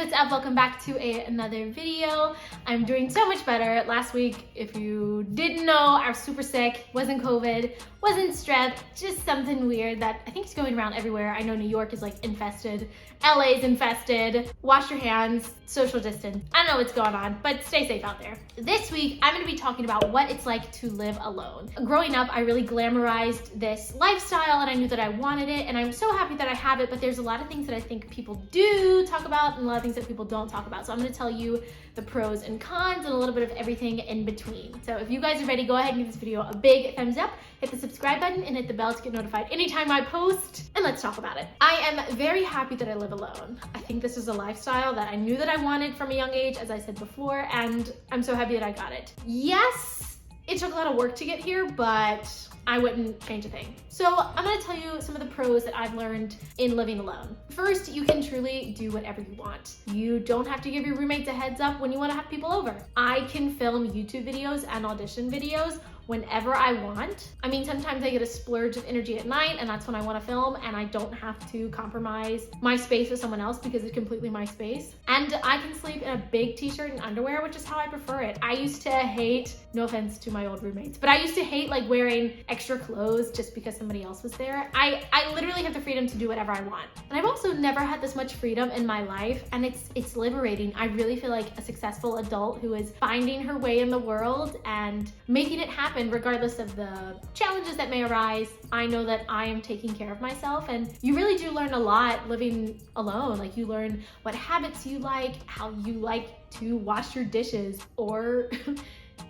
what's up? Welcome back to another video. I'm doing so much better. Last week, if you didn't know, I was super sick. Wasn't COVID, wasn't strep, just something weird that I think is going around everywhere. I know New York is like infested, LA's infested. Wash your hands, social distance. I don't know what's going on, but stay safe out there. This week, I'm gonna be talking about what it's like to live alone. Growing up, I really glamorized this lifestyle and I knew that I wanted it, and I'm so happy that I have it, but there's a lot of things that I think people do talk about and a lot of things that people don't talk about. So I'm gonna tell you the pros and cons and a little bit of everything in between. So if you guys are ready, go ahead and give this video a big thumbs up, hit the subscribe button and hit the bell to get notified anytime I post, and let's talk about it. I am very happy that I live alone. I think this is a lifestyle that I knew that I wanted from a young age, as I said before, and I'm so happy that I got it. Yes, it took a lot of work to get here, but I wouldn't change a thing. So I'm gonna tell you some of the pros that I've learned in living alone. First, you can truly do whatever you want. You don't have to give your roommates a heads up when you wanna have people over. I can film YouTube videos and audition videos whenever I want. I mean, sometimes I get a splurge of energy at night and that's when I want to film, and I don't have to compromise my space with someone else because it's completely my space. And I can sleep in a big t-shirt and underwear, which is how I prefer it. I used to hate, no offense to my old roommates, but I used to hate like wearing extra clothes just because somebody else was there. I literally have the freedom to do whatever I want. And I've also never had this much freedom in my life, and it's liberating. I really feel like a successful adult who is finding her way in the world and making it happen regardless of the challenges that may arise. I know that I am taking care of myself, and you really do learn a lot living alone. Like, you learn what habits you like, how you like to wash your dishes, or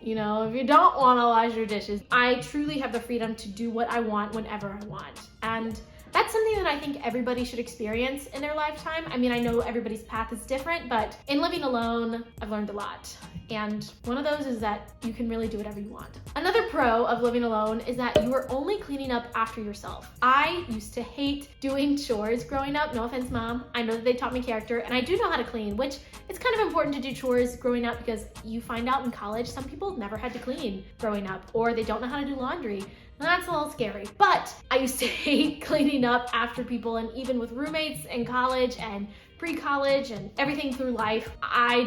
you know, if you don't want to wash your dishes. I truly have the freedom to do what I want whenever I want. And that's something that I think everybody should experience in their lifetime. I mean, I know everybody's path is different, but in living alone, I've learned a lot. And one of those is that you can really do whatever you want. Another pro of living alone is that you are only cleaning up after yourself. I used to hate doing chores growing up. No offense, Mom. I know that they taught me character, and I do know how to clean, which it's kind of important to do chores growing up because you find out in college some people never had to clean growing up, or they don't know how to do laundry. That's a little scary, but I used to hate cleaning up after people, and even with roommates in college and pre-college and everything through life, I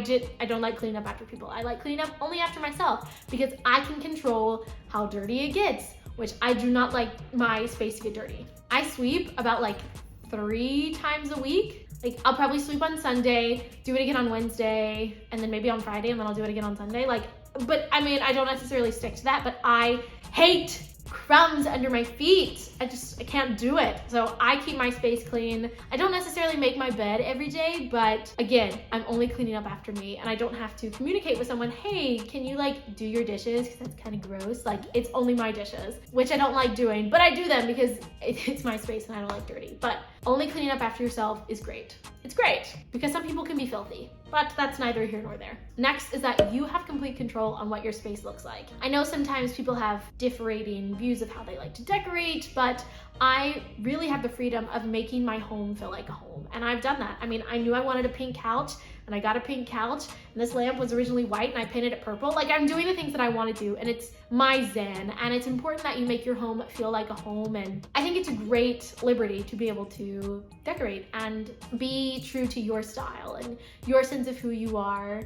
don't like cleaning up after people. I like cleaning up only after myself because I can control how dirty it gets, which I do not like my space to get dirty. I sweep about like 3 times a week. Like, I'll probably sweep on Sunday, do it again on Wednesday, and then maybe on Friday, and then I'll do it again on Sunday. But I mean, I don't necessarily stick to that, but I hate crumbs under my feet. I can't do it. So I keep my space clean. I don't necessarily make my bed every day, but again, I'm only cleaning up after me, and I don't have to communicate with someone, hey, can you like do your dishes? Because that's kind of gross. Like, it's only my dishes, which I don't like doing, but I do them because it's my space and I don't like dirty. But only cleaning up after yourself is great. It's great because some people can be filthy, but that's neither here nor there. Next is that you have complete control on what your space looks like. I know sometimes people have differing views of how they like to decorate, but I really have the freedom of making my home feel like a home, and I've done that. I mean, I knew I wanted a pink couch, and I got a pink couch, and this lamp was originally white and I painted it purple. Like, I'm doing the things that I want to do, and it's my zen, and it's important that you make your home feel like a home, and I think it's a great liberty to be able to decorate and be true to your style and your sense of who you are.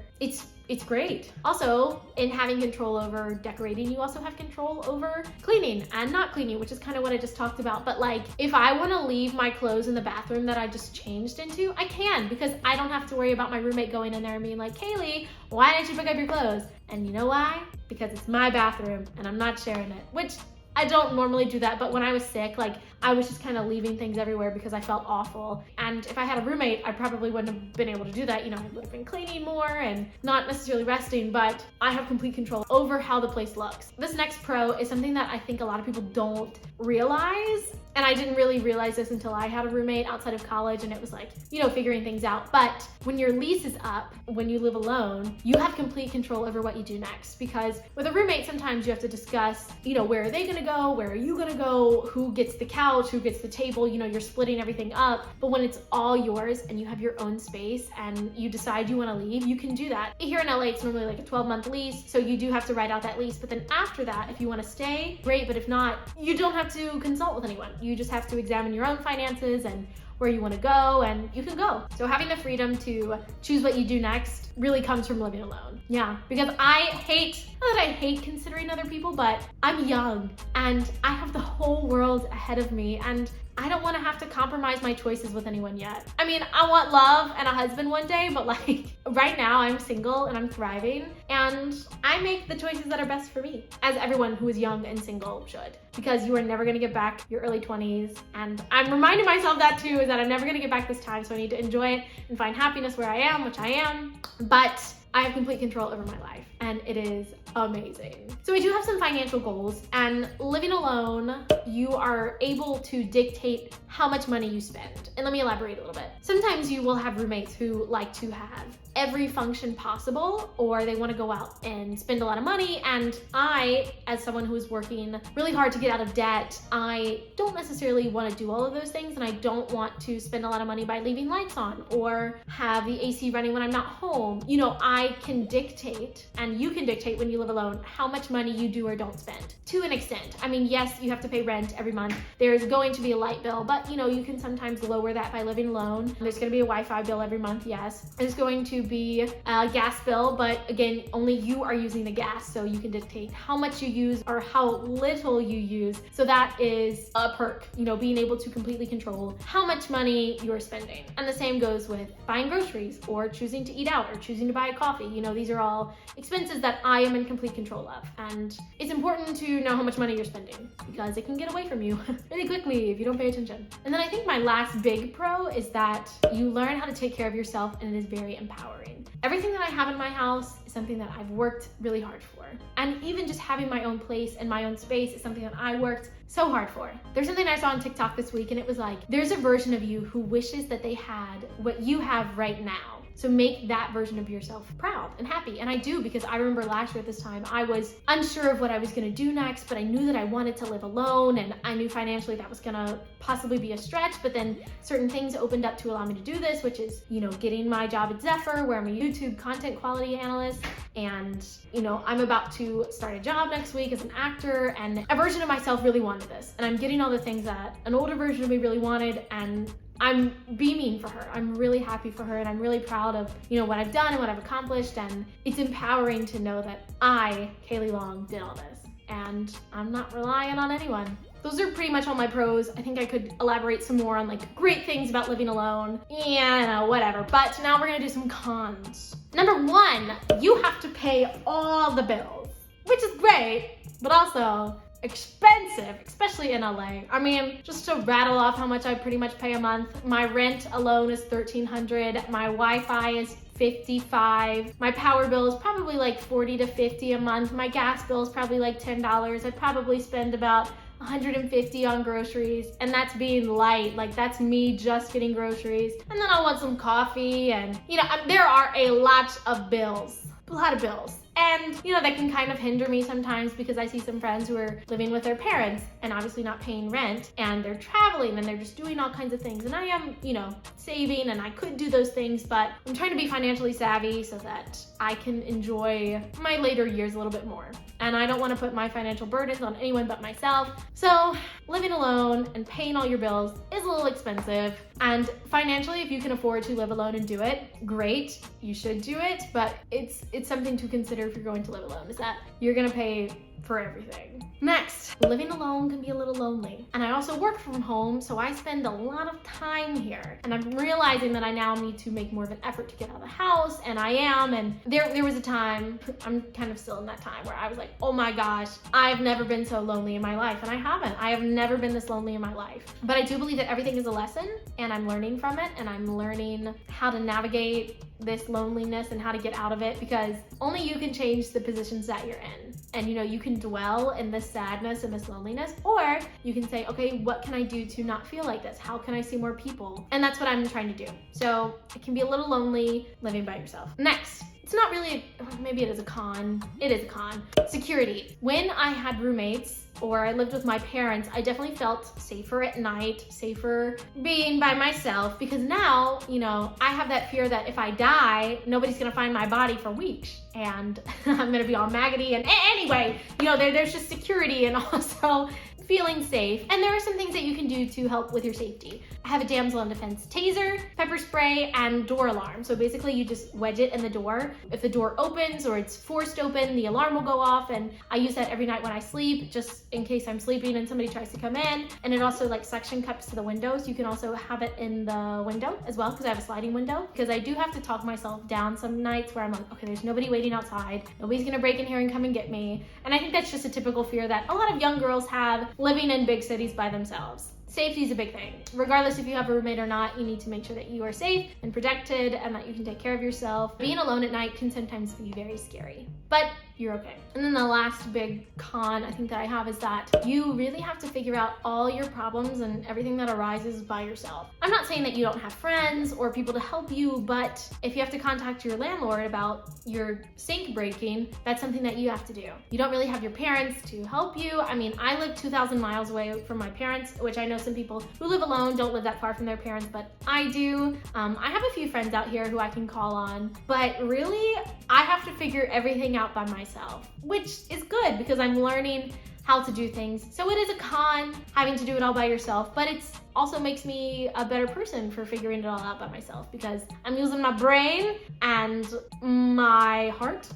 It's great. Also, in having control over decorating, you also have control over cleaning and not cleaning, which is kind of what I just talked about. But like, if I want to leave my clothes in the bathroom that I just changed into, I can, because I don't have to worry about my roommate going in there and being like, Kayleigh, why didn't you pick up your clothes? And you know why? Because it's my bathroom and I'm not sharing it, which I don't normally do that, but when I was sick, like, I was just kind of leaving things everywhere because I felt awful. And if I had a roommate, I probably wouldn't have been able to do that. You know, I would have been cleaning more and not necessarily resting, but I have complete control over how the place looks. This next pro is something that I think a lot of people don't realize, and I didn't really realize this until I had a roommate outside of college, and it was like, you know, figuring things out. But when your lease is up, when you live alone, you have complete control over what you do next, because with a roommate, sometimes you have to discuss, you know, where are they gonna go? Where are you gonna go? Who gets the couch? Who gets the table? You know, you're splitting everything up. But when it's all yours and you have your own space and you decide you wanna leave, you can do that. Here in LA, it's normally like a 12-month lease, so you do have to write out that lease. But then after that, if you wanna stay, great. But if not, you don't have to consult with anyone. You just have to examine your own finances and where you want to go, and you can go. So having the freedom to choose what you do next really comes from living alone. Yeah, because not that I hate considering other people, but I'm young and I have the whole world ahead of me, and I don't want to have to compromise my choices with anyone yet. I mean, I want love and a husband one day, but like right now I'm single and I'm thriving, and I make the choices that are best for me, as everyone who is young and single should, because you are never going to get back your early 20s. And I'm reminding myself that too, is that I'm never going to get back this time. So I need to enjoy it and find happiness where I am, which I am, but I have complete control over my life, and it is amazing. So I do have some financial goals, and living alone, you are able to dictate how much money you spend. And let me elaborate a little bit. Sometimes you will have roommates who like to have every function possible, or they want to go out and spend a lot of money. And I, as someone who is working really hard to get out of debt, I don't necessarily want to do all of those things, and I don't want to spend a lot of money by leaving lights on or have the AC running when I'm not home. You know, I can dictate, and you can dictate when you live alone, how much money you do or don't spend, to an extent. I mean, yes, you have to pay rent every month. There's going to be a light bill, but you know, you can sometimes lower that by living alone. There's going to be a Wi-Fi bill every month, yes. There's going to be a gas bill, but again, only you are using the gas, so you can dictate how much you use or how little you use. So that is a perk, you know, being able to completely control how much money you're spending. And the same goes with buying groceries or choosing to eat out or choosing to buy a coffee. You know, these are all expenses that I am in complete control of. And it's important to know how much money you're spending, because it can get away from you really quickly if you don't pay attention. And then I think my last big pro is that you learn how to take care of yourself, and it is very empowering. Everything that I have in my house is something that I've worked really hard for. And even just having my own place and my own space is something that I worked so hard for. There's something I saw on TikTok this week, and it was like, there's a version of you who wishes that they had what you have right now. So make that version of yourself proud and happy. And I do, because I remember last year at this time, I was unsure of what I was gonna do next, but I knew that I wanted to live alone, and I knew financially that was gonna possibly be a stretch, but then certain things opened up to allow me to do this, which is, you know, getting my job at Zephyr, where I'm a YouTube content quality analyst. And, you know, I'm about to start a job next week as an actor, and a version of myself really wanted this. And I'm getting all the things that an older version of me really wanted, and I'm beaming for her. I'm really happy for her, and I'm really proud of, you know, what I've done and what I've accomplished. And it's empowering to know that I, Kayleigh Long, did all this, and I'm not relying on anyone. Those are pretty much all my pros. I think I could elaborate some more on like great things about living alone. Yeah, I know, whatever. But now we're gonna do some cons. Number one, you have to pay all the bills, which is great, but also expensive, especially in LA. I mean, just to rattle off how much I pretty much pay a month. My rent alone is $1,300. My Wi-Fi is $55. My power bill is probably like $40 to $50 a month. My gas bill is probably like $10. I probably spend about $150 on groceries, and that's being light. Like, that's me just getting groceries. And then I want some coffee, and you know, there are a lot of bills. A lot of bills. And, you know, that can kind of hinder me sometimes, because I see some friends who are living with their parents and obviously not paying rent, and they're traveling and they're just doing all kinds of things. And I am, you know, saving, and I could do those things, but I'm trying to be financially savvy so that I can enjoy my later years a little bit more. And I don't want to put my financial burdens on anyone but myself. So living alone and paying all your bills is a little expensive. And financially, if you can afford to live alone and do it, great, you should do it. But it's something to consider if you're going to live alone, is that you're gonna pay for everything. Next, living alone can be a little lonely. And I also work from home, so I spend a lot of time here. And I'm realizing that I now need to make more of an effort to get out of the house, and I am. And there was a time, I'm kind of still in that time, where I was like, oh my gosh, I've never been so lonely in my life. And I haven't. I have never been this lonely in my life. But I do believe that everything is a lesson, and I'm learning from it, and I'm learning how to navigate this loneliness and how to get out of it, because only you can change the positions that you're in. And you know, you can dwell in this sadness and this loneliness, or you can say, okay, what can I do to not feel like this? How can I see more people? And that's what I'm trying to do. So it can be a little lonely living by yourself. Next, it's not really, maybe it is a con. It is a con. Security. When I had roommates, or I lived with my parents, I definitely felt safer at night, safer being by myself, because now, you know, I have that fear that if I die, nobody's gonna find my body for weeks, and I'm gonna be all maggoty. And anyway, you know, there's just security, and also feeling safe. And there are some things that you can do to help with your safety. I have a damsel in defense taser, pepper spray, and door alarm. So basically you just wedge it in the door. If the door opens or it's forced open, the alarm will go off, and I use that every night when I sleep, just in case I'm sleeping and somebody tries to come in. And it also like suction cups to the window, so you can also have it in the window as well, because I have a sliding window. Because I do have to talk myself down some nights where I'm like, okay, there's nobody waiting outside, nobody's gonna break in here and come and get me. And I think that's just a typical fear that a lot of young girls have living in big cities by themselves. Safety is a big thing. Regardless if you have a roommate or not, you need to make sure that you are safe and protected and that you can take care of yourself. Being alone at night can sometimes be very scary, but you're okay. And then the last big con I think that I have is that you really have to figure out all your problems and everything that arises by yourself. I'm not saying that you don't have friends or people to help you, but if you have to contact your landlord about your sink breaking, that's something that you have to do. You don't really have your parents to help you. I mean, I live 2,000 miles away from my parents, which I know some people who live alone don't live that far from their parents, but I do. I have a few friends out here who I can call on, but really, I have to figure everything out by myself, which is good because I'm learning how to do things. So it is a con having to do it all by yourself, but it's also makes me a better person for figuring it all out by myself because I'm using my brain and my heart.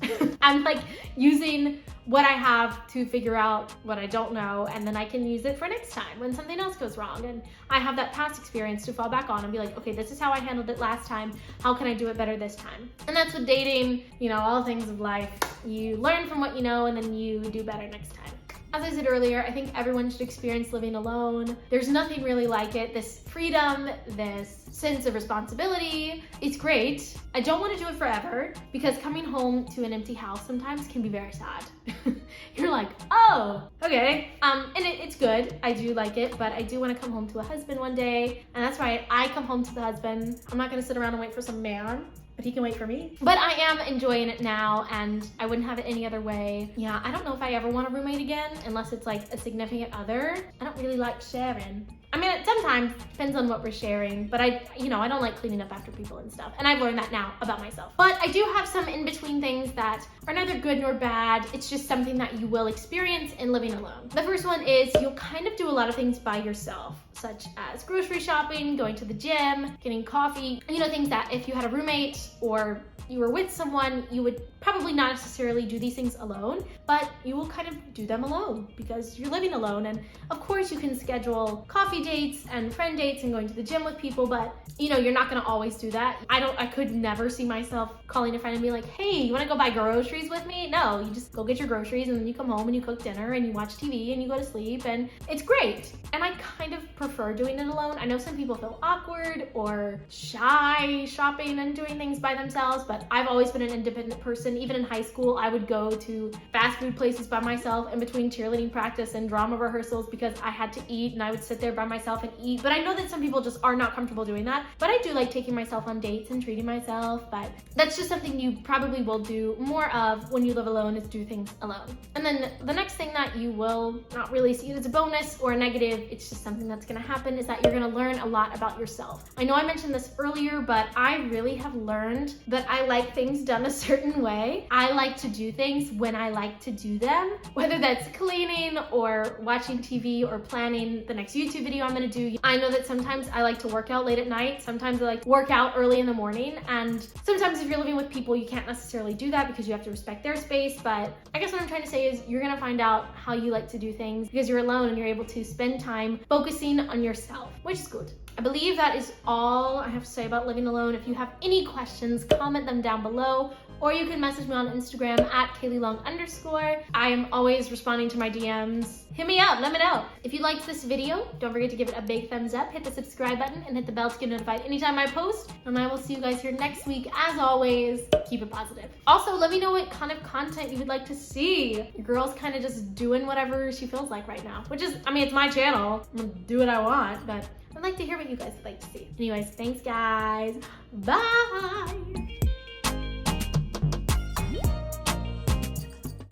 I'm like using what I have to figure out what I don't know, and then I can use it for next time when something else goes wrong. And I have that past experience to fall back on and be like, okay, this is how I handled it last time. How can I do it better this time? And that's with dating, you know, all things of life. You learn from what you know and then you do better next time. As I said earlier, I think everyone should experience living alone. There's nothing really like it. This freedom, this sense of responsibility, it's great. I don't want to do it forever because coming home to an empty house sometimes can be very sad. You're like, oh, okay. And it's good. I do like it, but I do want to come home to a husband one day. And that's right, I come home to the husband. I'm not going to sit around and wait for some man, but he can wait for me. But I am enjoying it now and I wouldn't have it any other way. Yeah, I don't know if I ever want a roommate again unless it's like a significant other. I don't really like sharing. I mean, it sometimes depends on what we're sharing, but I don't like cleaning up after people and stuff. And I've learned that now about myself. But I do have some in-between things that are neither good nor bad. It's just something that you will experience in living alone. The first one is you'll kind of do a lot of things by yourself, such as grocery shopping, going to the gym, getting coffee, you know, things that if you had a roommate or you were with someone, you would probably not necessarily do these things alone, but you will kind of do them alone because you're living alone. And of course you can schedule coffee dates and friend dates and going to the gym with people, but you know, you're not gonna always do that. I could never see myself calling a friend and be like, hey, you wanna go buy groceries with me? No, you just go get your groceries and then you come home and you cook dinner and you watch TV and you go to sleep and it's great. And I kind of prefer doing it alone. I know some people feel awkward or shy shopping and doing things by themselves, but I've always been an independent person. Even in high school, I would go to fast food places by myself in between cheerleading practice and drama rehearsals because I had to eat and I would sit there by myself and eat. But I know that some people just are not comfortable doing that. But I do like taking myself on dates and treating myself. But that's just something you probably will do more of when you live alone, is do things alone. And then the next thing that you will not really see as a bonus or a negative, it's just something that's gonna happen, is that you're gonna learn a lot about yourself. I know I mentioned this earlier, but I really have learned that I like things done a certain way. I like to do things when I like to do them, whether that's cleaning or watching TV or planning the next YouTube video I'm gonna do. I know that sometimes I like to work out late at night. Sometimes I like to work out early in the morning. And sometimes if you're living with people, you can't necessarily do that because you have to respect their space. But I guess what I'm trying to say is you're gonna find out how you like to do things because you're alone and you're able to spend time focusing on yourself, which is good. I believe that is all I have to say about living alone. If you have any questions, comment them down below, or you can message me on Instagram at KayleighLong_. I am always responding to my DMs. Hit me up, let me know. If you liked this video, don't forget to give it a big thumbs up, hit the subscribe button, and hit the bell to get notified anytime I post. And I will see you guys here next week. As always, keep it positive. Also, let me know what kind of content you would like to see. Your girl's kind of just doing whatever she feels like right now, which is, I mean, it's my channel. I'm gonna do what I want, but I'd like to hear what you guys would like to see. Anyways, thanks guys. Bye.